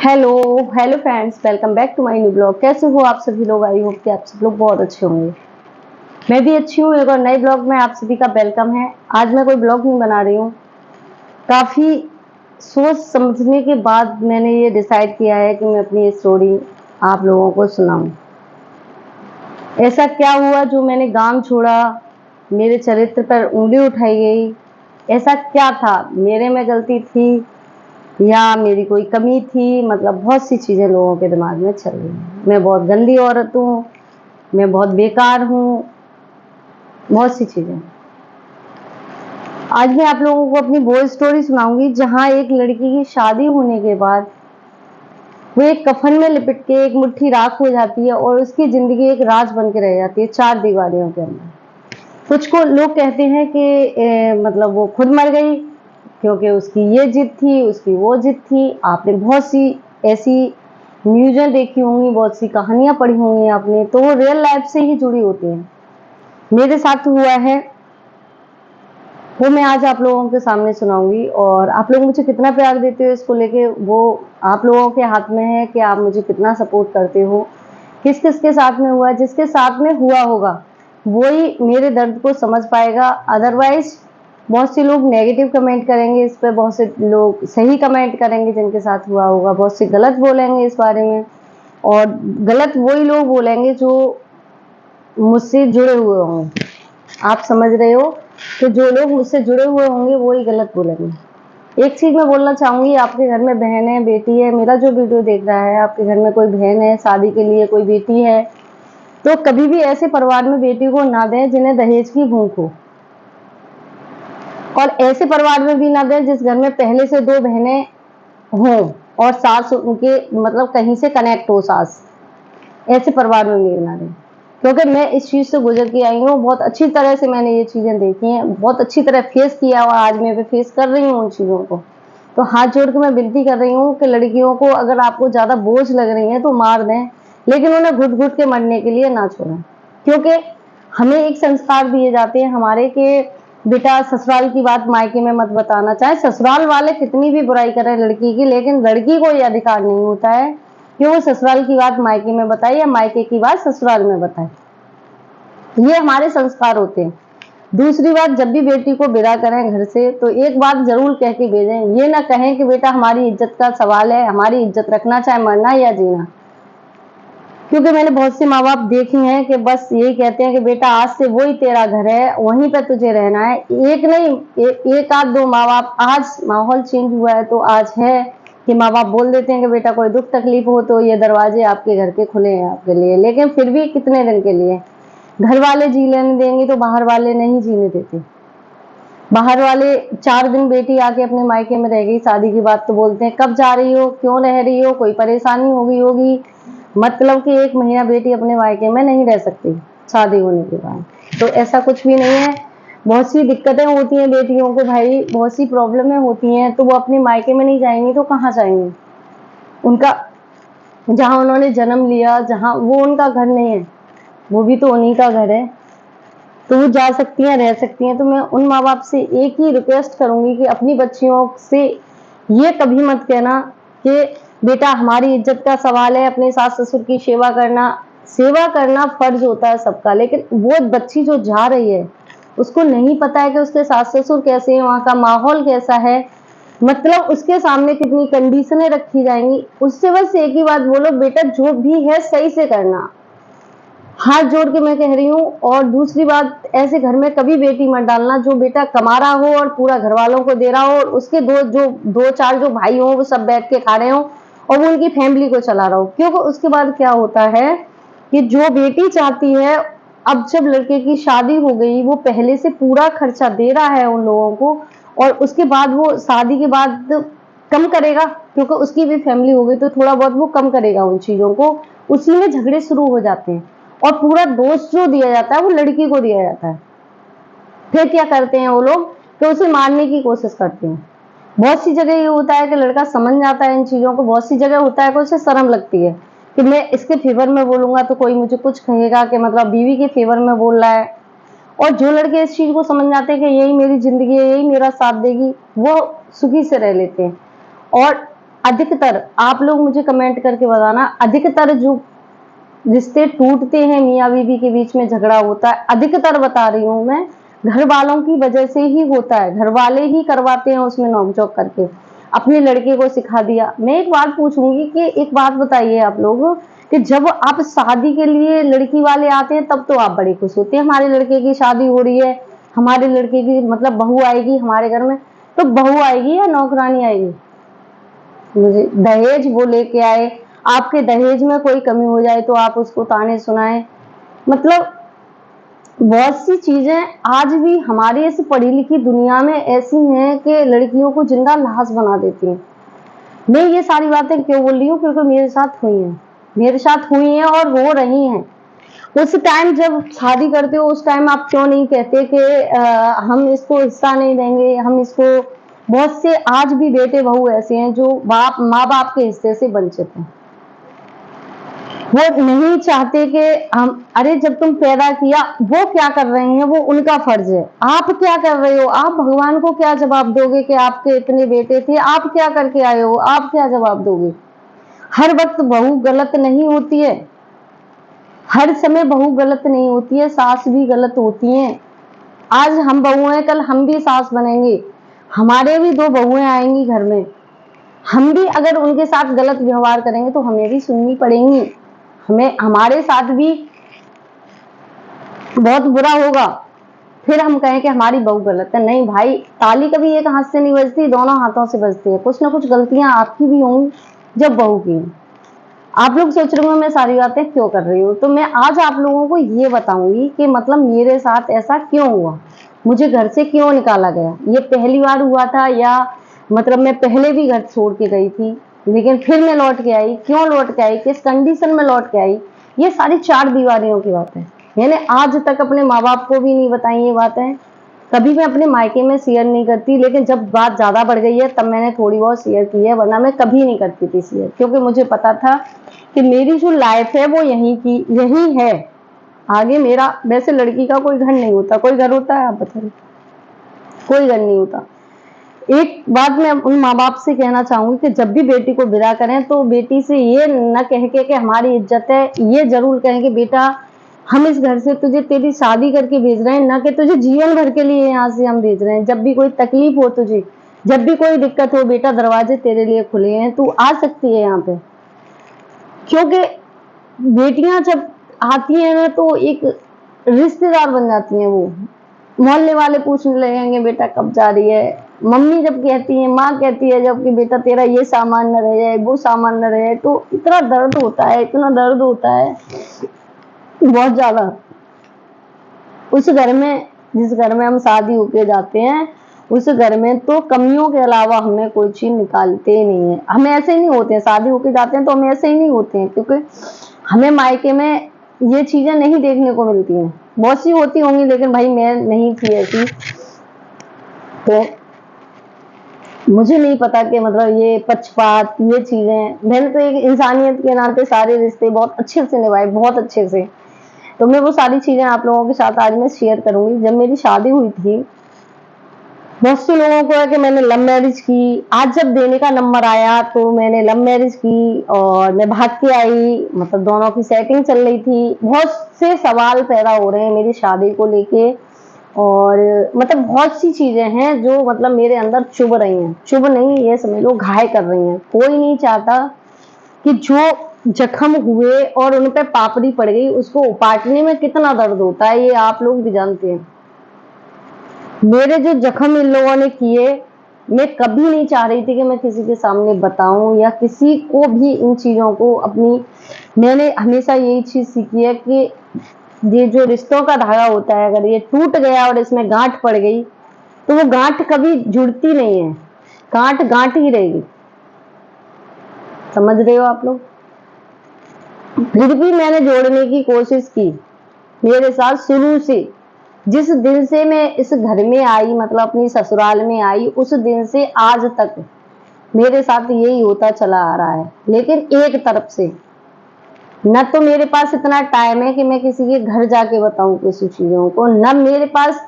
Hello hello friends, welcome back to my new blog. कैसे हो आप सभी लोग? आई होप कि आप सब लोग बहुत अच्छे होंगे। मैं भी अच्छी हूँ। एक और नए ब्लॉग में आप सभी का वेलकम है। आज मैं कोई ब्लॉग नहीं बना रही हूँ। काफ़ी सोच समझने के बाद मैंने ये डिसाइड किया है कि मैं अपनी स्टोरी आप लोगों को सुनाऊँ। ऐसा क्या हुआ जो मैंने गांव छोड़ा, मेरे चरित्र पर उंगली उठाई गई? ऐसा क्या था? मेरे में गलती थी या मेरी कोई कमी थी? मतलब बहुत सी चीज़ें लोगों के दिमाग में चल रही हैं। मैं बहुत गंदी औरत हूँ, मैं बहुत बेकार हूँ, बहुत सी चीज़ें। आज मैं आप लोगों को अपनी वो स्टोरी सुनाऊंगी जहाँ एक लड़की की शादी होने के बाद वो एक कफन में लिपट के एक मुट्ठी राख हो जाती है और उसकी जिंदगी एक राज बन के रह जाती है चार दीवारियों के अंदर। कुछ को लोग कहते हैं कि मतलब वो खुद मर गई क्योंकि उसकी ये जिद थी, उसकी वो जिद थी। आपने बहुत सी ऐसी न्यूज़ें देखी होंगी, बहुत सी कहानियां पढ़ी होंगी आपने, तो वो रियल लाइफ से ही जुड़ी होती हैं। मेरे साथ हुआ है वो मैं आज आप लोगों के सामने सुनाऊंगी। और आप लोग मुझे कितना प्यार देते हो इसको लेके वो आप लोगों के हाथ में है कि आप मुझे कितना सपोर्ट करते हो। किस किस के साथ में हुआ, जिसके साथ में हुआ होगा वही मेरे दर्द को समझ पाएगा। अदरवाइज बहुत से लोग नेगेटिव कमेंट करेंगे इस पर, बहुत से लोग सही कमेंट करेंगे जिनके साथ हुआ होगा, बहुत से गलत बोलेंगे इस बारे में। और गलत वही लोग बोलेंगे जो मुझसे जुड़े हुए होंगे। आप समझ रहे हो कि जो लोग मुझसे जुड़े हुए होंगे वही गलत बोलेंगे। एक चीज मैं बोलना चाहूंगी, आपके घर में बहन है, बेटी है, मेरा जो वीडियो देख रहा है, आपके घर में कोई बहन है, शादी के लिए कोई बेटी है, तो कभी भी ऐसे परिवार में बेटी को ना दें जिन्हें दहेज की भूख हो। और ऐसे परिवार में भी ना दें जिस घर में पहले से दो बहनें हों और सास उनके मतलब कहीं से कनेक्ट हो सास। ऐसे परिवार में भी ना दें, क्योंकि मैं इस चीज से गुजर के आई हूँ। बहुत अच्छी तरह से मैंने ये चीजें देखी हैं, बहुत अच्छी तरह फेस किया और आज मैं भी फेस कर रही हूँ उन चीजों को। तो हाथ जोड़ के मैं विनती कर रही हूँ कि लड़कियों को अगर आपको ज्यादा बोझ लग रही है तो मार दें, लेकिन उन्हें घुट घुट के मरने के लिए ना छोड़ें। क्योंकि हमें एक संस्कार दिए जाते हैं हमारे के बेटा ससुराल की बात मायके में मत बताना। चाहे ससुराल वाले कितनी भी बुराई करें लड़की की, लेकिन लड़की को यह अधिकार नहीं होता है कि वो ससुराल की बात मायके में बताए या मायके की बात ससुराल में बताए। ये हमारे संस्कार होते हैं। दूसरी बात, जब भी बेटी को विदा करें घर से तो एक बात जरूर कह के भेजें। ये ना कहें कि बेटा हमारी इज्जत का सवाल है, हमारी इज्जत रखना चाहे मरना या जीना। क्योंकि मैंने बहुत से माँ बाप देखे हैं कि बस यही कहते हैं कि बेटा आज से वही तेरा घर है, वहीं पर तुझे रहना है। एक नहीं एक आध दो माँ बाप, आज माहौल चेंज हुआ है तो आज है कि माँ बाप बोल देते हैं कि बेटा कोई दुख तकलीफ हो तो ये दरवाजे आपके घर के खुले हैं आपके लिए। लेकिन फिर भी कितने दिन के लिए? घर वाले जी लेने देंगे तो बाहर वाले नहीं जीने देते। बाहर वाले 4 दिन बेटी आके अपने मायके में रह गई, शादी की बात तो बोलते हैं कब जा रही हो, क्यों रह रही हो, कोई परेशानी होगी। मतलब कि 1 महीना बेटी अपने मायके में नहीं रह सकती शादी होने के बाद। तो ऐसा कुछ भी नहीं है। बहुत सी दिक्कतें होती हैं बेटियों को भाई, बहुत सी प्रॉब्लमें होती हैं, तो वो अपने मायके में नहीं जाएंगी तो कहाँ जाएंगी? उनका जहाँ उन्होंने जन्म लिया, जहाँ वो उनका घर नहीं है, वो भी तो उन्हीं का घर है। तो वो जा सकती हैं, रह सकती हैं। तो मैं उन माँ बाप से एक ही रिक्वेस्ट करूंगी कि अपनी बच्चियों से ये कभी मत कहना कि बेटा हमारी इज्जत का सवाल है, अपने सास ससुर की सेवा करना फर्ज होता है सबका। लेकिन वो बच्ची जो जा रही है उसको नहीं पता है कि उसके सास ससुर कैसे हैं, वहाँ का माहौल कैसा है, मतलब उसके सामने कितनी कंडीशनें रखी जाएंगी। उससे बस एक ही बात बोलो, बेटा जो भी है सही से करना, हाथ जोड़ के मैं कह रही हूँ। और दूसरी बात, ऐसे घर में कभी बेटी मत डालना जो बेटा कमा रहा हो और पूरा घर वालों को दे रहा हो और उसके दो चार जो भाई हो वो सब बैठ के खा रहे हो और वो उनकी फैमिली को चला रहा हो। क्योंकि उसके बाद क्या होता है कि जो बेटी चाहती है, अब जब लड़के की शादी हो गई वो पहले से पूरा खर्चा दे रहा है उन लोगों को, और उसके बाद वो शादी के बाद कम करेगा क्योंकि उसकी भी फैमिली हो गई, तो थोड़ा बहुत वो कम करेगा उन चीजों को। उसी में झगड़े शुरू हो जाते हैं और पूरा दोष जो दिया जाता है वो लड़की को दिया जाता है। फिर क्या करते हैं वो लोग कि उसे मारने की कोशिश करते हैं। बहुत सी जगह ये होता है कि लड़का समझ जाता है इन चीजों को, बहुत सी जगह होता है कि उसे शर्म लगती है कि मैं इसके फेवर में बोलूंगा तो कोई मुझे कुछ कहेगा, कि मतलब बीवी के फेवर में बोल रहा है। और जो लड़के इस चीज को समझ जाते हैं कि यही मेरी जिंदगी है, यही मेरा साथ देगी, वो सुखी से रह लेते हैं। और अधिकतर आप लोग मुझे कमेंट करके बताना, अधिकतर जो रिश्ते टूटते हैं मियाँ बीवी के बीच में झगड़ा होता है, अधिकतर बता रही हूँ मैं, घर वालों की वजह से ही होता है। घर वाले ही करवाते हैं उसमें नोक-झोंक करके, अपने लड़के को सिखा दिया। मैं एक बात पूछूंगी कि एक बात बताइए आप लोग कि जब आप शादी के लिए लड़की वाले आते हैं तब तो आप बड़े खुश होते हैं, हमारे लड़के की शादी हो रही है, हमारे लड़के की मतलब बहू आएगी हमारे घर में, तो बहू आएगी या नौकरानी आएगी? मुझे दहेज वो लेके आए, आपके दहेज में कोई कमी हो जाए तो आप उसको ताने सुनाएं। मतलब बहुत सी चीजें आज भी हमारी इस पढ़ी लिखी दुनिया में ऐसी हैं कि लड़कियों को जिंदा लाश बना देती हैं। मैं ये सारी बातें क्यों बोल रही हूँ? क्योंकि मेरे साथ हुई हैं, मेरे साथ हुई हैं और हो रही हैं। उस टाइम जब शादी करते हो उस टाइम आप क्यों नहीं कहते कि हम इसको हिस्सा नहीं देंगे, हम इसको, बहुत से आज भी बेटे बहू ऐसे हैं जो माँ बाप के हिस्से से वंचित हैं। वो नहीं चाहते कि हम, अरे जब तुम पैदा किया, वो क्या कर रहे हैं वो उनका फर्ज है, आप क्या कर रहे हो? आप भगवान को क्या जवाब दोगे कि आपके इतने बेटे थे, आप क्या करके आए हो? आप क्या जवाब दोगे? हर वक्त बहू गलत नहीं होती है, हर समय बहू गलत नहीं होती है, सास भी गलत होती हैं। आज हम बहू हैं, कल हम भी सास बनेंगे, हमारे भी दो बहुएं आएंगी घर में, हम भी अगर उनके साथ गलत व्यवहार करेंगे तो हमें भी सुननी पड़ेंगी, हमें हमारे साथ भी बहुत बुरा होगा। फिर हम कहें कि हमारी बहू गलत है, नहीं भाई, ताली कभी एक हाथ से नहीं बजती, दोनों हाथों से बजती है। कुछ ना कुछ गलतियां आपकी भी होंगी जब बहू की। आप लोग सोच रहे हो मैं सारी बातें क्यों कर रही हूँ, तो मैं आज आप लोगों को ये बताऊंगी कि मतलब मेरे साथ ऐसा क्यों हुआ, मुझे घर से क्यों निकाला गया। ये पहली बार हुआ था या मतलब मैं पहले भी घर छोड़ के गई थी, लेकिन फिर मैं लौट के आई, क्यों लौट के आई, किस कंडीशन में लौट के आई, ये सारी चार दीवारियों की बात है। मैंने आज तक अपने माँ बाप को भी नहीं बताई ये बातें, कभी मैं अपने मायके में शेयर नहीं करती, लेकिन जब बात ज्यादा बढ़ गई है तब मैंने थोड़ी बहुत शेयर की है, वरना मैं कभी नहीं करती थी शेयर, क्योंकि मुझे पता था कि मेरी जो लाइफ है वो यही है। आगे मेरा, वैसे लड़की का कोई घर नहीं होता, कोई घर होता है आप बताइए? कोई घर नहीं होता। एक बात मैं उन माँ बाप से कहना चाहूंगी कि जब भी बेटी को विदा करें तो बेटी से ये न कह के कि हमारी इज्जत है, ये जरूर कहें कि बेटा हम इस घर से तुझे तेरी शादी करके भेज रहे हैं, ना कि तुझे जीवन भर के लिए यहाँ से हम भेज रहे हैं। जब भी कोई तकलीफ हो तुझे, जब भी कोई दिक्कत हो, बेटा दरवाजे तेरे लिए खुले हैं, तू आ सकती है यहाँ पे। क्योंकि बेटियां जब आती हैं ना तो एक रिश्तेदार बन जाती हैं। वो मोहल्ले वाले पूछने लगेंगे बेटा कब जा रही है, मम्मी जब कहती है, माँ कहती है जब कि बेटा तेरा ये सामान न रह जाए, वो सामान न रह जाए, तो इतना दर्द होता है, इतना दर्द होता है बहुत ज्यादा। उस घर में, जिस घर में हम शादी होके जाते हैं, उस घर में तो कमियों के अलावा हमें कोई चीज निकालते ही नहीं है। हम ऐसे ही नहीं होते हैं, शादी होके जाते हैं तो हम ऐसे ही नहीं होते हैं, क्योंकि हमें मायके में ये चीजें नहीं देखने को मिलती हैं। बहुत सी होती होंगी लेकिन भाई मैं नहीं थी ऐसी, तो मुझे नहीं पता कि मतलब ये पक्षपात, ये चीजें, मैंने तो एक इंसानियत के नाते सारे रिश्ते बहुत अच्छे से निभाए, बहुत अच्छे से। तो मैं वो सारी चीजें आप लोगों के साथ आज मैं शेयर करूंगी। जब मेरी शादी हुई थी, बहुत से लोगों को है कि मैंने लव मैरिज की, आज जब देने का नंबर आया तो मैंने लव मैरिज की और मैं भाग के आई, मतलब दोनों की सेटिंग चल रही थी। बहुत से सवाल पैदा हो रहे हैं मेरी शादी को लेके, और मतलब बहुत सी चीजें हैं जो मतलब मेरे अंदर चुभ रही हैं, चुभ नहीं, ये समझ लो घायल कर रही हैं। कोई नहीं चाहता कि जो जख्म हुए और उन पे पापड़ी पड़ गई उसको उपाटने में कितना दर्द होता है, ये आप लोग भी जानते हैं। मेरे जो जख्म इन लोगों ने किए, मैं कभी नहीं चाह रही थी कि मैं किसी के सामने बताऊं या किसी को भी इन चीजों को अपनी, मैंने हमेशा यही चीज सीखी है कि ये जो रिश्तों का धागा होता है, अगर ये टूट गया और इसमें गांठ पड़ गई तो वो गांठ कभी जुड़ती नहीं है, गांठ गांठ ही रहेगी। समझ रहे हो आप लोग? फिर भी मैंने जोड़ने की कोशिश की, मेरे साथ शुरू से, जिस दिन से मैं इस घर में आई, मतलब अपनी ससुराल में आई, उस दिन से आज तक मेरे साथ यही होता चला आ रहा है। लेकिन एक तरफ से न तो मेरे पास इतना टाइम है कि मैं किसी के घर जाके बताऊं किसी चीजों को, न मेरे पास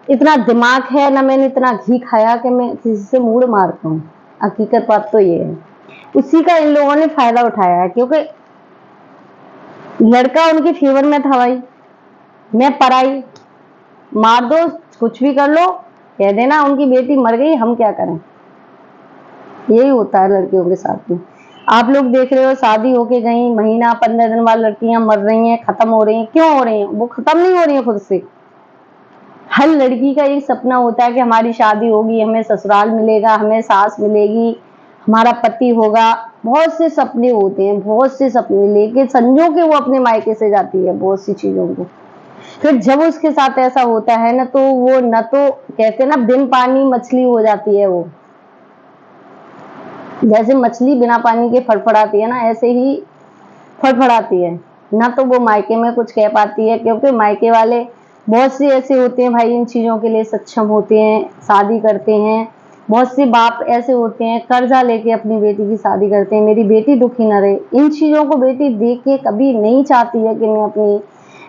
इतना दिमाग है, न मैंने इतना घी खाया कि मैं किसी से मूड मार पाऊं। हकीकत बात तो ये है, उसी का इन लोगों ने फायदा उठाया है, क्योंकि लड़का उनके फेवर में था भाई। मैं पराई, मार दो, कुछ भी कर लो, कह देना उनकी बेटी मर गई, हम क्या करें। यही होता है लड़कियों के साथ में। आप लोग देख रहे हो, शादी होके गई, महीना 15 दिन बाद लड़कियां मर रही हैं, खत्म हो रही हैं। क्यों हो रही हैं? वो खत्म नहीं हो रही है खुद से। हर लड़की का एक सपना होता है कि हमारी शादी होगी, हमें ससुराल मिलेगा, हमें सास मिलेगी, हमारा पति होगा। बहुत से सपने होते हैं, बहुत से सपने, लेके संजो के वो अपने मायके से जाती है बहुत सी चीजों को। फिर जब उसके साथ ऐसा होता है ना, तो वो न तो कहते हैं ना, बिन पानी मछली हो जाती है वो। जैसे मछली बिना पानी के फड़फड़ाती है ना, ऐसे ही फड़फड़ाती है ना। तो वो मायके में कुछ कह पाती है, क्योंकि मायके वाले बहुत से ऐसे होते हैं भाई, इन चीजों के लिए सक्षम होते हैं, शादी करते हैं। बहुत से बाप ऐसे होते हैं, कर्जा लेके अपनी बेटी की शादी करते हैं, मेरी बेटी दुखी न रहे। इन चीजों को बेटी देख के कभी नहीं चाहती है कि मैं अपनी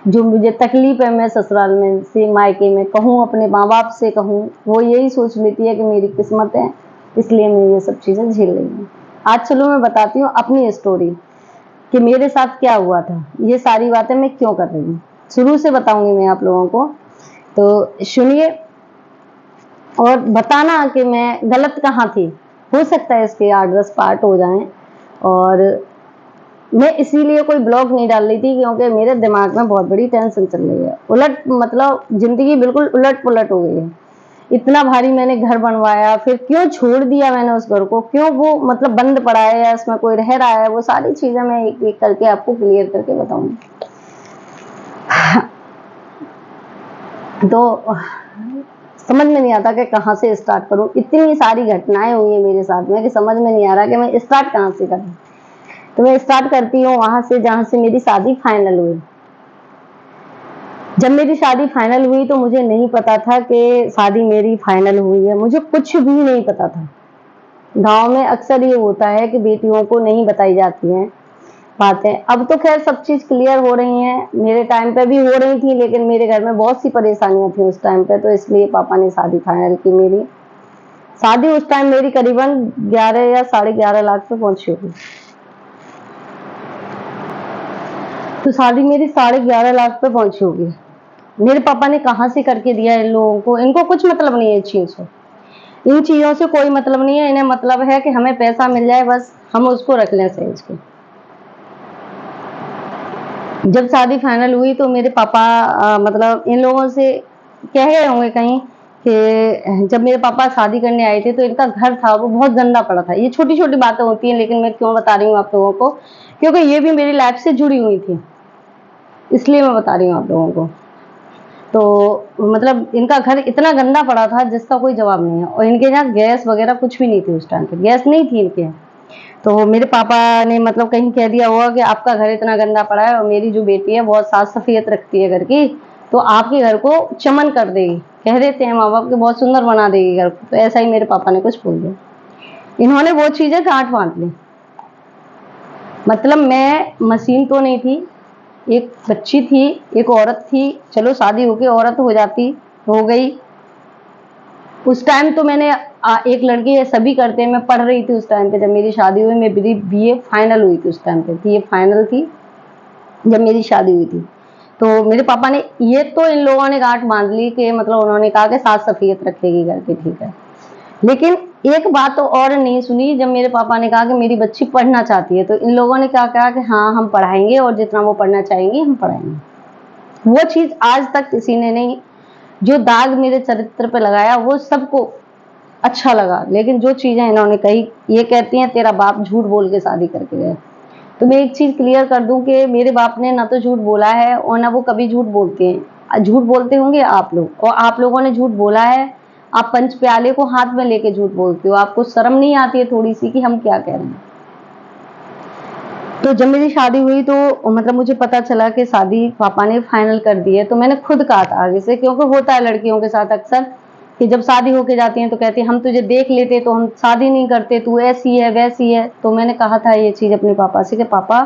जो मुझे तकलीफ है, मैं ससुराल में से मायके में कहूँ, अपने माँ बाप से कहूँ। वो यही सोच लेती है कि मेरी किस्मत है, इसलिए मैं ये सब चीजें झेल रही हूँ। आज चलो मैं बताती हूँ अपनी स्टोरी कि मेरे साथ क्या हुआ था। ये सारी बातें मैं क्यों कर रही हूँ, शुरू से बताऊंगी मैं आप लोगों को, तो सुनिए और बताना कि मैं गलत कहाँ थी। हो सकता है इसके 8-10 पार्ट हो जाएं। और मैं इसीलिए कोई ब्लॉग नहीं डाल रही थी, क्योंकि मेरे दिमाग में बहुत बड़ी टेंशन चल रही है। उलट मतलब जिंदगी बिल्कुल उलट पुलट हो गई है। इतना भारी मैंने घर बनवाया, फिर क्यों छोड़ दिया मैंने उस घर को, क्यों वो मतलब बंद पड़ा है या इसमें कोई रह रहा है, वो सारी चीजें मैं एक एक करके आपको क्लियर करके बताऊंगी। तो समझ में नहीं आता कि कहाँ से स्टार्ट करूं। इतनी सारी घटनाएं हुई है मेरे साथ में कि समझ में नहीं आ रहा कि मैं स्टार्ट कहाँ से करूं। तो मैं स्टार्ट करती हूँ वहां से जहां से मेरी शादी फाइनल हुई। जब मेरी शादी फाइनल हुई तो मुझे नहीं पता था कि शादी मेरी फाइनल हुई है, मुझे कुछ भी नहीं पता था। गांव में अक्सर ये होता है कि बेटियों को नहीं बताई जाती हैं बातें। अब तो खैर सब चीज क्लियर हो रही हैं, मेरे टाइम पे भी हो रही थी, लेकिन मेरे घर में बहुत सी परेशानियां थी उस टाइम पे, तो इसलिए पापा ने शादी फाइनल की मेरी। शादी उस टाइम मेरी करीबन 11 या 11.5 लाख पे पहुंची होगी। तो शादी मेरी 11.5 लाख पे पहुंची होगी। मेरे पापा ने कहाँ से करके दिया इन लोगों को, इनको कुछ मतलब नहीं है इस चीज से। इन चीजों से कोई मतलब नहीं है, इन्हें मतलब है कि हमें पैसा मिल जाए, बस हम उसको रख लें सहेज के। जब शादी फाइनल हुई तो मेरे पापा मतलब इन लोगों से कह गए होंगे कहीं कि जब मेरे पापा शादी करने आए थे तो इनका घर था वो बहुत गंदा पड़ा था। ये छोटी छोटी बातें होती हैं, लेकिन मैं क्यों बता रही हूँ आप लोगों को, क्योंकि ये भी मेरी लाइफ से जुड़ी हुई थी, इसलिए मैं बता रही हूँ आप लोगों को। तो मतलब इनका घर इतना गंदा पड़ा था जिसका कोई जवाब नहीं है, और इनके यहाँ गैस वगैरह कुछ भी नहीं थी उस टाइम पे, गैस नहीं थी इनके यहाँ। तो मेरे पापा ने मतलब कहीं कह दिया होगा कि आपका घर इतना गंदा पड़ा है और मेरी जो बेटी है बहुत साफ सफाई रखती है घर की, तो आपके घर को चमन कर देगी, कह देते हैं माँ बाप के, बहुत सुंदर बना देगी घर को। तो ऐसा ही मेरे पापा ने कुछ बोल दिया। इन्होंने वो चीजें गांठ बांध ली। मतलब मैं मशीन तो नहीं थी, एक बच्ची थी, एक औरत थी। चलो शादी होके औरत हो जाती, हो गई। उस टाइम तो मैंने एक लड़की है, सभी करते हैं, मैं पढ़ रही थी उस टाइम पे जब मेरी शादी हुई। मैं बीए फाइनल हुई थी उस टाइम पे, बीए फाइनल थी जब मेरी शादी हुई थी। तो मेरे पापा ने ये तो इन लोगों ने गांठ बांध ली कि मतलब उन्होंने कहा कि साफ सफाई रखेगी घर की, ठीक है। लेकिन एक बात तो और नहीं सुनी। जब मेरे पापा ने कहा कि मेरी बच्ची पढ़ना चाहती है, तो इन लोगों ने क्या कहा कि हाँ हम पढ़ाएंगे, और जितना वो पढ़ना चाहेंगी हम पढ़ाएंगे। वो चीज आज तक किसी ने नहीं, जो दाग मेरे चरित्र पे लगाया वो सबको अच्छा लगा। लेकिन जो चीजें इन्होंने कही, ये कहती हैं तेरा बाप झूठ बोल के शादी करके गया। तो मैं एक चीज क्लियर कर दूं कि मेरे बाप ने ना तो झूठ बोला है और ना वो कभी झूठ बोलते हैं। झूठ बोलते होंगे आप लोग, और आप लोगों ने झूठ बोला है। आप पंच प्याले को हाथ में लेके झूठ बोलते हो, आपको शर्म नहीं आती है थोड़ी सी कि हम क्या कह रहे हैं। तो जब मेरी शादी हुई तो मतलब मुझे पता चला कि शादी पापा ने फाइनल कर दी है, तो मैंने खुद कहा था आगे से, क्योंकि होता है लड़कियों के साथ अक्सर कि जब शादी होके जाती हैं तो कहती है हम तुझे देख लेते तो हम शादी नहीं करते, तू ऐसी है वैसी है। तो मैंने कहा था ये चीज अपने पापा से कि पापा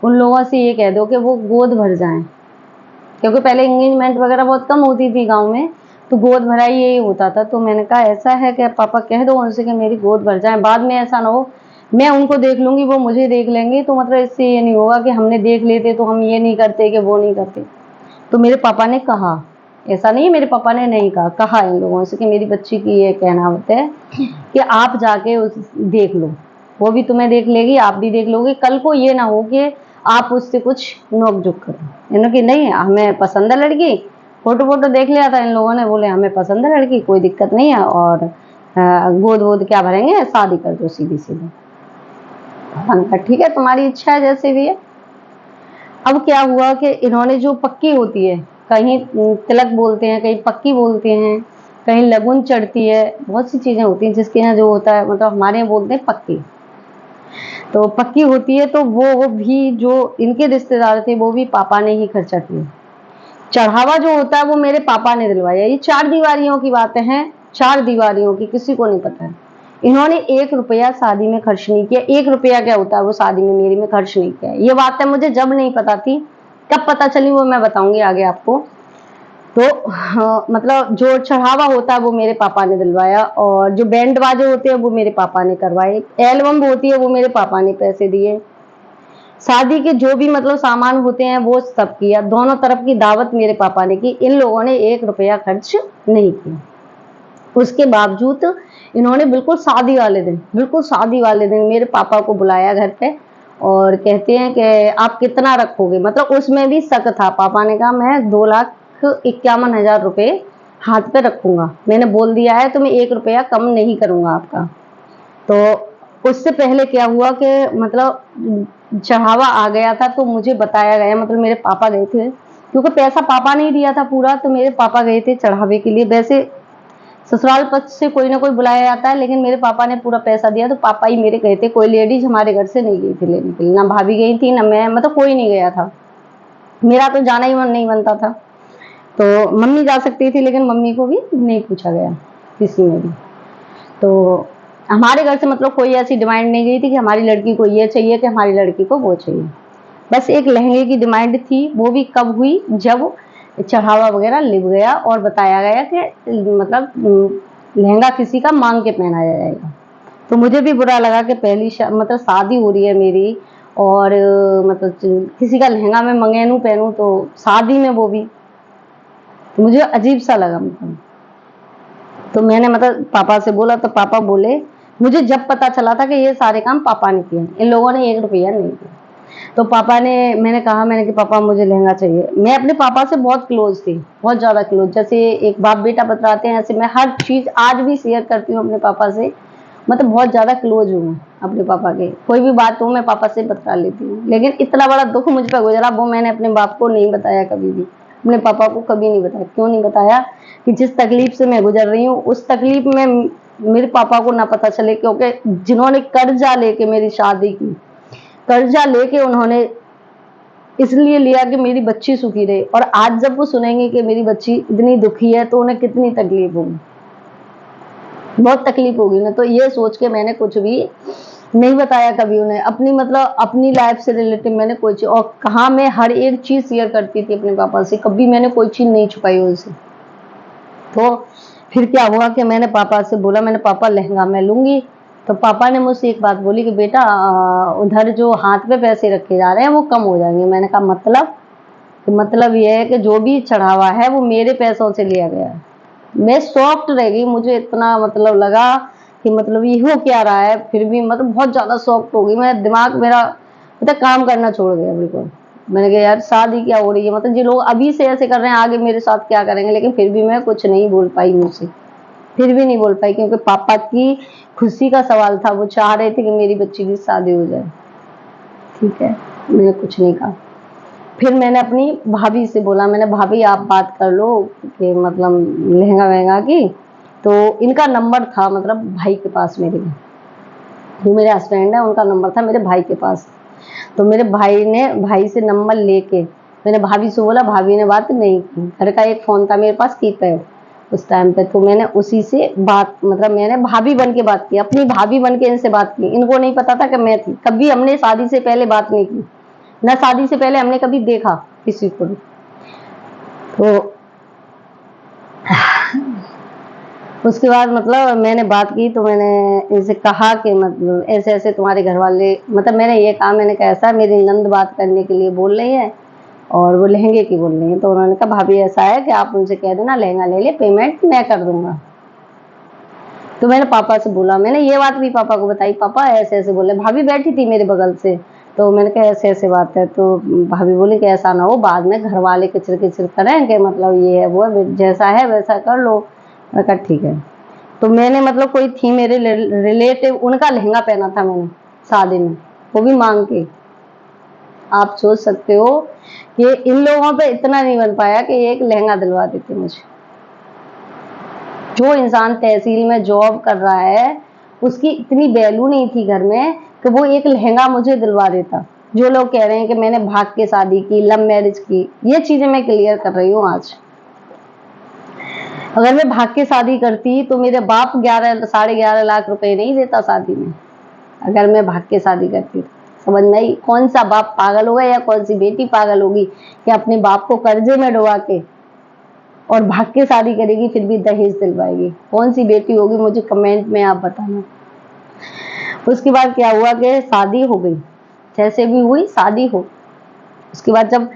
उन लोगों से ये कह दो कि वो गोद भर जाएं, क्योंकि पहले एंगेजमेंट वगैरह बहुत कम होती थी गाँव में। तो गोद भराई यही होता था। तो मैंने कहा ऐसा है कि पापा कह दो उनसे कि मेरी गोद भर जाए, बाद में ऐसा ना हो मैं उनको देख लूंगी वो मुझे देख लेंगे, तो मतलब इससे ये नहीं होगा कि हमने देख लेते तो हम ये नहीं करते कि वो नहीं करते। तो मेरे पापा ने कहा, ऐसा नहीं मेरे पापा ने नहीं कहा, कहा इन लोगों से कि मेरी बच्ची की ये कहना होता है कि आप जाके उस देख लो, वो भी तुम्हें देख लेगी, आप भी देख लोगे, कल को ये ना हो कि आप उससे कुछ नोक झोंक करो। इन्होंने कि नहीं हमें पसंद है लड़की, फोटो वोटो देख लिया था इन लोगों ने, बोले हमें पसंद है लड़की, कोई दिक्कत नहीं है, और गोद वोद क्या भरेंगे, शादी कर दो सीधी सीधी। ठीक है तुम्हारी इच्छा है जैसे भी है। अब क्या हुआ कि इन्होंने जो पक्की होती है, कहीं तिलक बोलते हैं, कहीं पक्की बोलते हैं, कहीं लगुन चढ़ती है, बहुत सी चीजें होती हैं जिसके यहाँ जो होता है, मतलब हमारे यहाँ बोलते हैं पक्की। तो पक्की होती है तो वो भी जो इनके रिश्तेदार थे वो भी पापा ने ही खर्चा किया। चढ़ावा जो होता है वो मेरे पापा ने दिलवाया। ये 4 दीवारियों की बातें हैं, 4 दीवारियों की, किसी को नहीं पता है। इन्होंने 1 रुपया शादी में खर्च नहीं किया। 1 रुपया क्या होता है वो शादी में मेरी में खर्च नहीं किया। ये बातें मुझे जब नहीं पता थी, कब पता चली वो मैं बताऊंगी आगे आपको। तो मतलब जो चढ़ावा होता है वो मेरे पापा ने दिलवाया, और जो बैंड बाजे होते हैं वो मेरे पापा ने करवाए, एल्बम होती है वो मेरे पापा ने पैसे दिए, शादी के जो भी मतलब सामान होते हैं वो सब किया, दोनों तरफ की दावत मेरे पापा ने की। इन लोगों ने 1 रुपया खर्च नहीं किया। उसके बावजूद इन्होंने बिल्कुल शादी वाले दिन मेरे पापा को बुलाया घर पे, और कहते हैं कि आप कितना रखोगे, मतलब उसमें भी शक था। पापा ने कहा मैं 2,51,000 रुपये हाथ पे रखूंगा, मैंने बोल दिया है तो मैं 1 रुपया कम नहीं करूंगा आपका। तो उससे पहले क्या हुआ कि मतलब चढ़ावा आ गया था तो मुझे बताया गया, मतलब मेरे पापा गए थे, क्योंकि पैसा पापा ने ही दिया था पूरा, तो मेरे पापा गए थे चढ़ावे के लिए। वैसे ससुराल पक्ष से कोई ना कोई बुलाया जाता है, लेकिन मेरे पापा ने पूरा पैसा दिया, तो पापा ही मेरे गए थे, कोई लेडीज हमारे घर से नहीं गई थी लेने के लिए, ना भाभी गई थी ना मैं, मतलब कोई नहीं गया था। मेरा तो जाना ही मन नहीं बनता था, तो मम्मी जा सकती थी, लेकिन मम्मी को भी नहीं पूछा गया किसी में भी। तो हमारे घर से मतलब कोई ऐसी डिमांड नहीं गई थी कि हमारी लड़की को ये चाहिए कि हमारी लड़की को वो चाहिए। बस एक लहंगे की डिमांड थी, वो भी कब हुई, जब चढ़ावा वगैरह लिप गया और बताया गया कि मतलब लहंगा किसी का मांग के पहनाया जाएगा। तो मुझे भी बुरा लगा कि पहली मतलब शादी हो रही है मेरी, और मतलब किसी का लहंगा मैं मंगेनू पहनूं, तो शादी में वो भी, तो मुझे अजीब सा लगा। मतलब तो मैंने मतलब पापा से बोला, तो पापा बोले, मुझे जब पता चला था कि ये सारे काम पापा ने किए, इन लोगों ने 1 रुपया नहीं दिया। तो पापा ने, मैंने कि पापा मुझे लहंगा चाहिए। मैं अपने पापा से बहुत क्लोज थी, बहुत ज़्यादा क्लोज, जैसे एक बाप बेटा बतलाते हैं ऐसे मैं हर चीज़ आज भी शेयर करती हूँ अपने पापा से। मतलब बहुत ज़्यादा क्लोज हूँ मैं अपने पापा के, कोई भी बात हो मैं पापा से बता लेती हूँ। लेकिन इतना बड़ा दुख मुझ पर गुजरा वो मैंने अपने बाप को नहीं बताया कभी भी, अपने पापा को कभी नहीं बताया। क्यों नहीं बताया कि जिस तकलीफ से मैं गुजर रही हूँ उस तकलीफ में मेरे पापा को ना पता चले, क्योंकि जिन्होंने कर्जा लेके मेरी शादी की, कर्जा लेके उन्होंने इसलिए लिया कि मेरी बच्ची सुखी रहे, और आज जब वो सुनेंगे कि मेरी बच्ची इतनी दुखी है तो उन्हें कितनी तकलीफ होगी, बहुत तकलीफ होगी ना। तो ये सोच के मैंने कुछ भी नहीं बताया कभी उन्हें, अपनी मतलब अपनी लाइफ से रिलेटेड मैंने कोई चीज, और कहाँ मैं हर एक चीज शेयर करती थी अपने पापा से, कभी मैंने कोई चीज नहीं छुपाई उनसे। तो फिर क्या हुआ कि मैंने पापा से बोला, मैंने पापा लहंगा मैं लूंगी। तो पापा ने मुझसे एक बात बोली कि बेटा उधर जो हाथ पे पैसे रखे जा रहे हैं वो कम हो जाएंगे। मैंने कहा मतलब? कि मतलब ये है कि जो भी चढ़ावा है वो मेरे पैसों से लिया गया है। मैं शॉक्ड रह गई, मुझे इतना मतलब लगा कि मतलब ये हो क्या रहा है। फिर भी मतलब बहुत ज्यादा शॉक्ड हो गई मैं, दिमाग मेरा मतलब काम करना छोड़ गया बिल्कुल। मैंने कहा यार शादी क्या हो रही है, मतलब ये लोग अभी से ऐसे कर रहे हैं, आगे मेरे साथ क्या करेंगे। लेकिन फिर भी मैं कुछ नहीं बोल पाई, मुझसे फिर भी नहीं बोल पाई, क्योंकि पापा की खुशी का सवाल था, वो चाह रहे थे कि मेरी बच्ची की शादी हो जाए। ठीक है, मैंने कुछ नहीं कहा। फिर मैंने अपनी भाभी से बोला, मैंने भाभी आप बात कर लो कि मतलब लहंगा वहंगा की। तो इनका नंबर था मतलब भाई के पास, मेरे जो मेरे हस्बैंड है उनका नंबर था मेरे भाई के पास। तो मेरे भाई से नंबर लेके मैंने भाभी से बोला, भाभी ने बात नहीं की। घर का एक फोन था मेरे पास कीपैड उस टाइम पे, तो मैंने उसी से बात, मतलब मैंने भाभी बन के बात की, अपनी भाभी बन के इनसे बात की। इनको नहीं पता था कि मैं थी, कभी हमने शादी से पहले बात नहीं की, ना शादी से पहले हमने कभी देखा किसी को भी। तो उसके बाद मतलब मैंने बात की तो मैंने इनसे कहा कि मतलब ऐसे ऐसे तुम्हारे घर वाले, मतलब मैंने ये कहा, मैंने कहा ऐसा मेरी नंद बात करने के लिए बोल रही है और वो लहंगे की बोल रही है। तो उन्होंने कहा भाभी ऐसा है कि आप उनसे कह देना लहंगा ले ले, पेमेंट मैं कर दूंगा। तो मैंने पापा से बोला, मैंने ये बात भी पापा को बताई, पापा ऐसे ऐसे बोले। भाभी बैठी थी मेरे बगल से, तो मैंने कहा ऐसे ऐसे बात है। तो भाभी बोली कि ऐसा ना हो बाद में घर वाले किचर किचर करें कि मतलब ये है वो है, जैसा है वैसा कर लो। मैं कहा ठीक है। तो मैंने मतलब कोई थी मेरे रिलेटिव, उनका लहंगा पहना था मैंने शादी में, वो भी मांग के। आप सोच सकते हो कि इन लोगों पे इतना नहीं बन पाया कि एक लहंगा दिलवा देते मुझे। जो इंसान तहसील में जॉब कर रहा है उसकी इतनी वैल्यू नहीं थी घर में कि वो एक लहंगा मुझे दिलवा देता। जो लोग कह रहे हैं कि मैंने भाग के शादी की, लव मैरिज की, ये चीजें मैं क्लियर कर रही हूँ आज। अगर मैं भाग के शादी करती तो मेरे बाप 11-11.5 लाख रुपए नहीं देता शादी में। अगर मैं भाग के शादी करती तो समझ में आई, कौन सा बाप पागल होगा या कौन सी बेटी पागल होगी कि अपने बाप को कर्जे में डुबा के और भाग के शादी करेगी फिर भी दहेज दिलवाएगी। कौन सी बेटी होगी, मुझे कमेंट में आप बताना। उसके बाद क्या हुआ कि शादी हो गई, जैसे भी हुई शादी हो। उसके बाद जब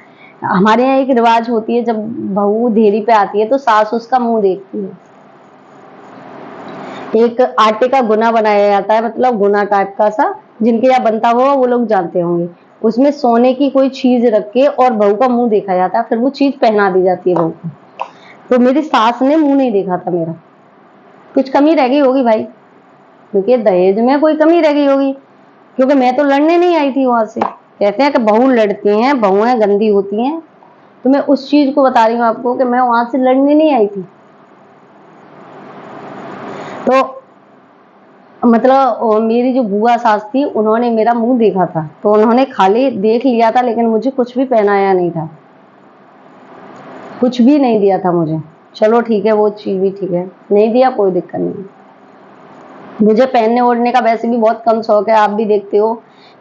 हमारे यहाँ एक रिवाज होती है, जब बहू देरी पे आती है तो सास उसका मुंह देखती है। एक आटे का गुना बनाया जाता है, मतलब गुना टाइप का सा, जिनके यहाँ बनता हुआ वो लोग जानते होंगे। उसमें सोने की कोई चीज रख के और बहू का मुंह देखा जाता है, फिर वो चीज पहना दी जाती है बहू को। तो मेरी सास ने मुंह नहीं देखा था मेरा। कुछ कमी रह गई होगी भाई, क्योंकि दहेज में कोई कमी रह गई होगी, क्योंकि मैं तो लड़ने नहीं आई थी वहां से। कहते हैं कि बहू लड़ती हैं, बहुएं गंदी होती हैं, तो मैं उस चीज को बता रही हूँ आपको कि मैं वहां से लड़ने नहीं आई थी। तो मतलब मेरी जो बुआ सास थी उन्होंने मेरा मुंह देखा था, तो उन्होंने खाली देख लिया था, लेकिन मुझे कुछ भी पहनाया नहीं था, कुछ भी नहीं दिया था मुझे। चलो ठीक है, वो चीज भी ठीक है, नहीं दिया कोई दिक्कत नहीं। मुझे पहनने ओढ़ने का वैसे भी बहुत कम शौक है, आप भी देखते हो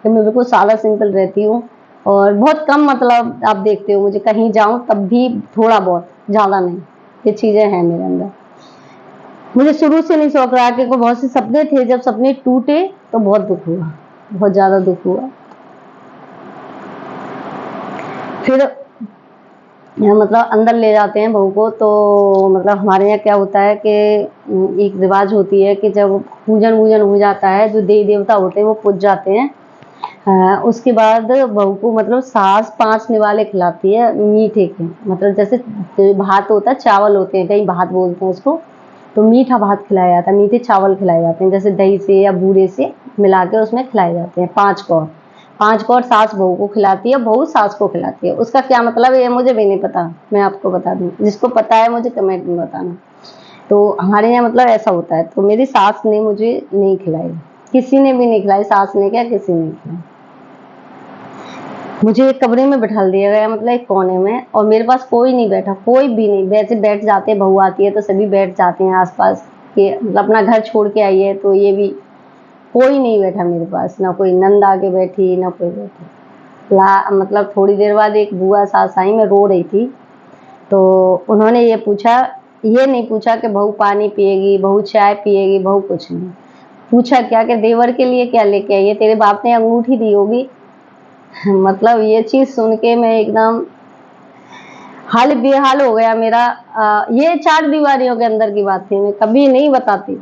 कि मैं बिल्कुल सादा सिंपल रहती हूँ और बहुत कम, मतलब आप देखते हो मुझे कहीं जाऊं तब भी थोड़ा बहुत, ज्यादा नहीं, ये चीजें हैं मेरे अंदर। मुझे शुरू से नहीं शौक रहा, कि बहुत से सपने थे, जब सपने टूटे तो बहुत दुख हुआ, बहुत ज्यादा दुख हुआ। फिर मतलब अंदर ले जाते हैं बहू को, तो मतलब हमारे यहाँ क्या होता है कि एक रिवाज होती है कि जब पूजन वूजन हो जाता है, जो देवी देवता होते हैं वो पूज जाते हैं, उसके बाद बहू को मतलब सास 5 निवाले खिलाती है मीठे के, मतलब जैसे भात होता है, चावल होते हैं, कहीं भात बोलते हैं उसको, तो मीठा भात खिलाया जाता है, मीठे चावल खिलाए जाते हैं, जैसे दही से या बूरे से मिला के उसमें खिलाए जाते हैं। 5 कौर सास बहू को खिलाती है, बहू सास को खिलाती है। उसका क्या मतलब है ये मुझे भी नहीं पता, मैं आपको बता दूं, जिसको पता है मुझे कमेंट में बताना। तो हमारे यहाँ मतलब ऐसा होता है। तो मेरी सास ने मुझे नहीं खिलाई, किसी ने भी नहीं खिलाई, सास ने क्या किसी ने खिलाई। मुझे एक कमरे में बिठा दिया गया, मतलब एक कोने में, और मेरे पास कोई नहीं बैठा, कोई भी नहीं। वैसे बैठ जाते हैं, बहू आती है तो सभी बैठ जाते हैं आसपास के, मतलब अपना घर छोड़ के आई है तो ये भी, कोई नहीं बैठा मेरे पास, ना कोई नंद आके बैठी ना कोई बैठी। मतलब थोड़ी देर बाद एक बुआ सास आई, मैं रो रही थी, तो उन्होंने ये पूछा, ये नहीं पूछा कि बहू पानी पिएगी, बहू चाय पिएगी, बहू कुछ नहीं पूछा। क्या कि देवर के लिए क्या लेके आई है, तेरे बाप ने अंगूठी दी होगी। मतलब ये चीज सुन के मैं एकदम हाल बेहाल हो गया मेरा। ये 4 दीवारियों के अंदर की बात थी, मैं कभी नहीं बताती,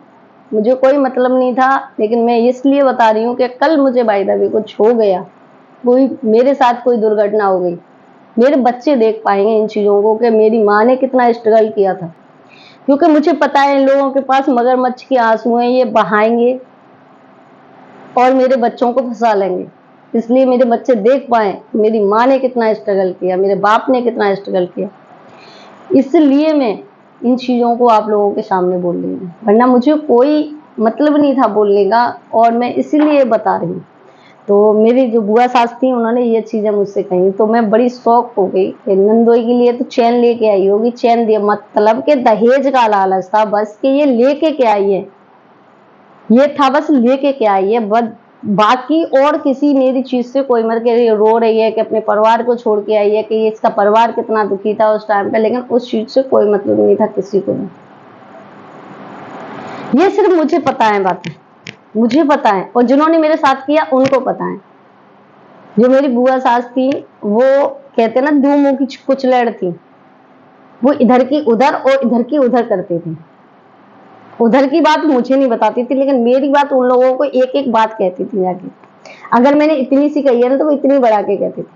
मुझे कोई मतलब नहीं था, लेकिन मैं इसलिए बता रही हूँ कि कल मुझे भाई दबी कुछ हो गया, कोई मेरे साथ कोई दुर्घटना हो गई, मेरे बच्चे देख पाएंगे इन चीजों को कि मेरी माँ ने कितना स्ट्रगल किया था। क्योंकि मुझे पता है इन लोगों के पास मगरमच्छ के आंसू हैं, ये बहाएंगे और मेरे बच्चों को फंसा लेंगे। इसलिए मेरे बच्चे देख पाए मेरी माँ ने कितना स्ट्रगल किया, मेरे बाप ने कितना स्ट्रगल किया, इसलिए मैं इन चीजों को आप लोगों के सामने बोल रही हूँ, वरना मुझे कोई मतलब नहीं था बोलने का, और मैं इसीलिए बता रही हूँ। तो मेरी जो बुआ सास थी उन्होंने ये चीजें मुझसे कही, तो मैं बड़ी शौक हो गई कि नंदोई के लिए तो चैन लेके आई होगी, चैन दिया मतलब के दहेज का लालच था बस, कि ये लेके क्या आई है, ये था बस लेके क्या आई है, बस बाकी और किसी मेरी चीज से कोई, मतलब कि रो रही है कि अपने परिवार को छोड़ के आई है, कि इसका परिवार कितना दुखी था उस टाइम पे, लेकिन उस चीज से कोई मतलब नहीं था किसी को भी। ये सिर्फ मुझे पता है बातें, मुझे पता है, और जिन्होंने मेरे साथ किया उनको पता है। जो मेरी बुआ सास थी, वो कहते ना दो मुंह की कुचलड़ थी, वो इधर की उधर और इधर की उधर करती थी। उधर की बात मुझे नहीं बताती थी, लेकिन मेरी बात उन लोगों को एक एक बात कहती थी जाके। अगर मैंने इतनी सी कही है ना, तो वो इतनी बढ़ा के कहती थी।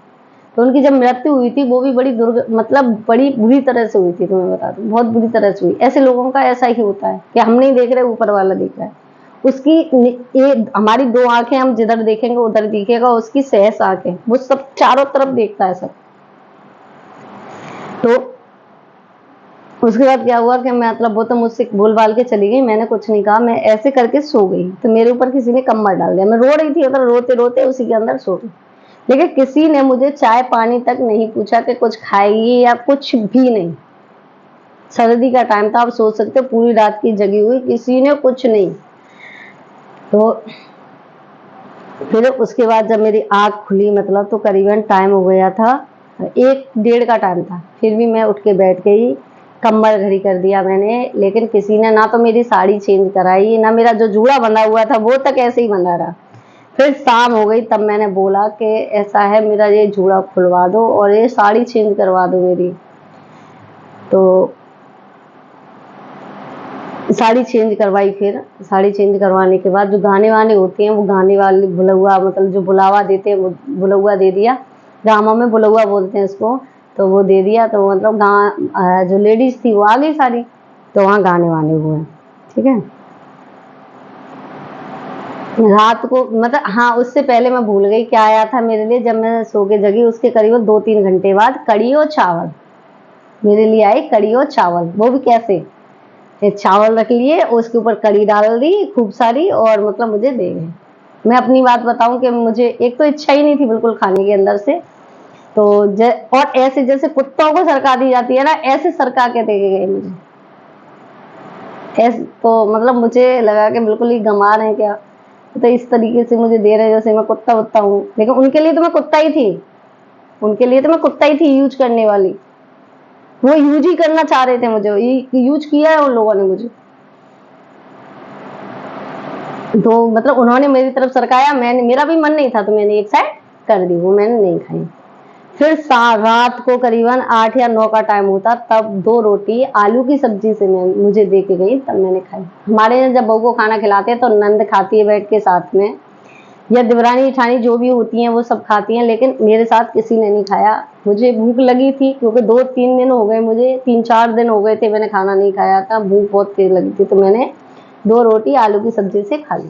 तो उनकी जब मृत्यु हुई थी, वो भी बड़ी मतलब बड़ी बुरी तरह से हुई थी, तो मैं बता दूं बहुत बुरी तरह से हुई। ऐसे लोगों का ऐसा ही होता है कि हम नहीं देख रहे, ऊपर वाला देख रहा है। उसकी ये हमारी दो आंखें, हम जिधर देखेंगे उधर दिखेगा, उसकी सहस आंखें, वो सब चारों तरफ देखता है सब। तो उसके बाद क्या हुआ कि मतलब वो तो मुझसे बोल बाल के चली गई, मैंने कुछ नहीं कहा, मैं ऐसे करके सो गई। तो मेरे ऊपर किसी ने कम्बल डाल दिया, मैं रो रही थी, उधर रोते रोते उसी के अंदर सो गई। लेकिन किसी ने मुझे चाय पानी तक नहीं पूछा कि कुछ खाएगी या कुछ भी नहीं। सर्दी का टाइम था, आप सोच सकते हो, पूरी रात की जगी हुई, किसी ने कुछ नहीं। तो फिर उसके बाद जब मेरी आँख खुली, मतलब तो करीबन टाइम हो गया था 1-1:30 का टाइम था, फिर भी मैं उठ के बैठ गई, कम्बल घड़ी कर दिया मैंने। लेकिन किसी ने ना तो मेरी साड़ी चेंज कराई, ना मेरा जो जूड़ा बंधा हुआ था वो तक ऐसे ही बंधा रहा। फिर शाम हो गई, तब मैंने बोला कि ऐसा है, मेरा ये जूड़ा खुलवा दो और ये साड़ी चेंज करवा दो मेरी। तो साड़ी चेंज करवाई। फिर साड़ी चेंज करवाने के बाद जो गाने वाने होते हैं, वो गाने वाले बुलौआ, मतलब जो बुलावा देते हैं, वो बुलौआ दे दिया। गाँवों में बुलौआ बोलते हैं इसको। तो वो दे दिया, तो मतलब जो लेडीज थी वो आ गई सारी, तो वहाँ गाने वाने हुए। ठीक है, रात को मतलब हाँ, उससे पहले मैं भूल गई क्या आया था मेरे लिए। जब मैं सो के जगी, उसके करीब 2-3 घंटे बाद कड़ी और चावल मेरे लिए आए। कड़ी और चावल, वो भी कैसे, चावल रख लिए, उसके ऊपर कड़ी डाल दी खूब सारी, और मतलब मुझे दे गए। मैं अपनी बात बताऊं कि मुझे एक तो इच्छा ही नहीं थी बिल्कुल खाने के अंदर से। तो और ऐसे जैसे कुत्तों को सरका दी जाती है ना, ऐसे सरका के दे गए मुझे। ऐसे तो मतलब मुझे लगा कि बिल्कुल ही गंवार है क्या, तो इस तरीके से मुझे दे रहे जैसे मैं कुत्ता वत्ता हूँ। लेकिन उनके लिए तो मैं कुत्ता ही थी, उनके लिए तो मैं कुत्ता ही थी, यूज करने वाली। वो यूज ही करना चाह रहे थे मुझे, यूज किया है उन लोगों ने मुझे। तो मतलब उन्होंने मेरी तरफ सरकाया, मैंने, मेरा भी मन नहीं था, तो मैंने एक साइड कर दी, वो मैंने नहीं खाई। फिर रात को करीबन 8 या 9 का टाइम होता, तब 2 रोटी आलू की सब्जी से मुझे दे के गई, तब मैंने खाई। हमारे यहाँ जब बहू को खाना खिलाते हैं तो नंद खाती है बैठ के साथ में, या देवरानी जेठानी जो भी होती हैं वो सब खाती हैं, लेकिन मेरे साथ किसी ने नहीं खाया। मुझे भूख लगी थी, क्योंकि 2-3 दिन हो गए, मुझे 3-4 दिन हो गए थे मैंने खाना नहीं खाया था, भूख बहुत तेज लगी थी। तो मैंने 2 रोटी आलू की सब्जी से खा ली।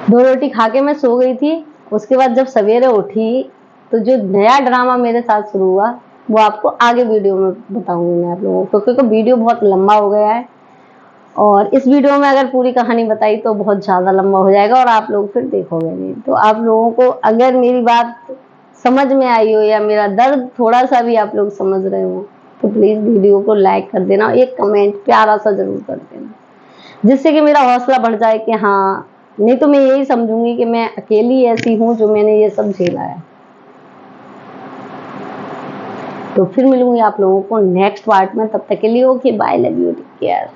2 रोटी खा के मैं सो गई थी। उसके बाद जब सवेरे उठी, तो जो नया ड्रामा मेरे साथ शुरू हुआ, वो आपको आगे वीडियो में बताऊंगी मैं आप लोगों को, क्योंकि वीडियो बहुत लंबा हो गया है, और इस वीडियो में अगर पूरी कहानी बताई तो बहुत ज़्यादा लंबा हो जाएगा, और आप लोग फिर देखोगे नहीं। तो आप लोगों को अगर मेरी बात समझ में आई हो, या मेरा दर्द थोड़ा सा भी आप लोग समझ रहे हो, तो प्लीज़ वीडियो को लाइक कर देना, एक कमेंट प्यारा सा जरूर कर देना, जिससे कि मेरा हौसला बढ़ जाए कि हाँ, नहीं तो मैं यही समझूंगी कि मैं अकेली ऐसी हूँ जो मैंने ये सब झेला है। तो फिर मिलूंगी आप लोगों को नेक्स्ट पार्ट में, तब तक के लिए okay bye, love you, take care.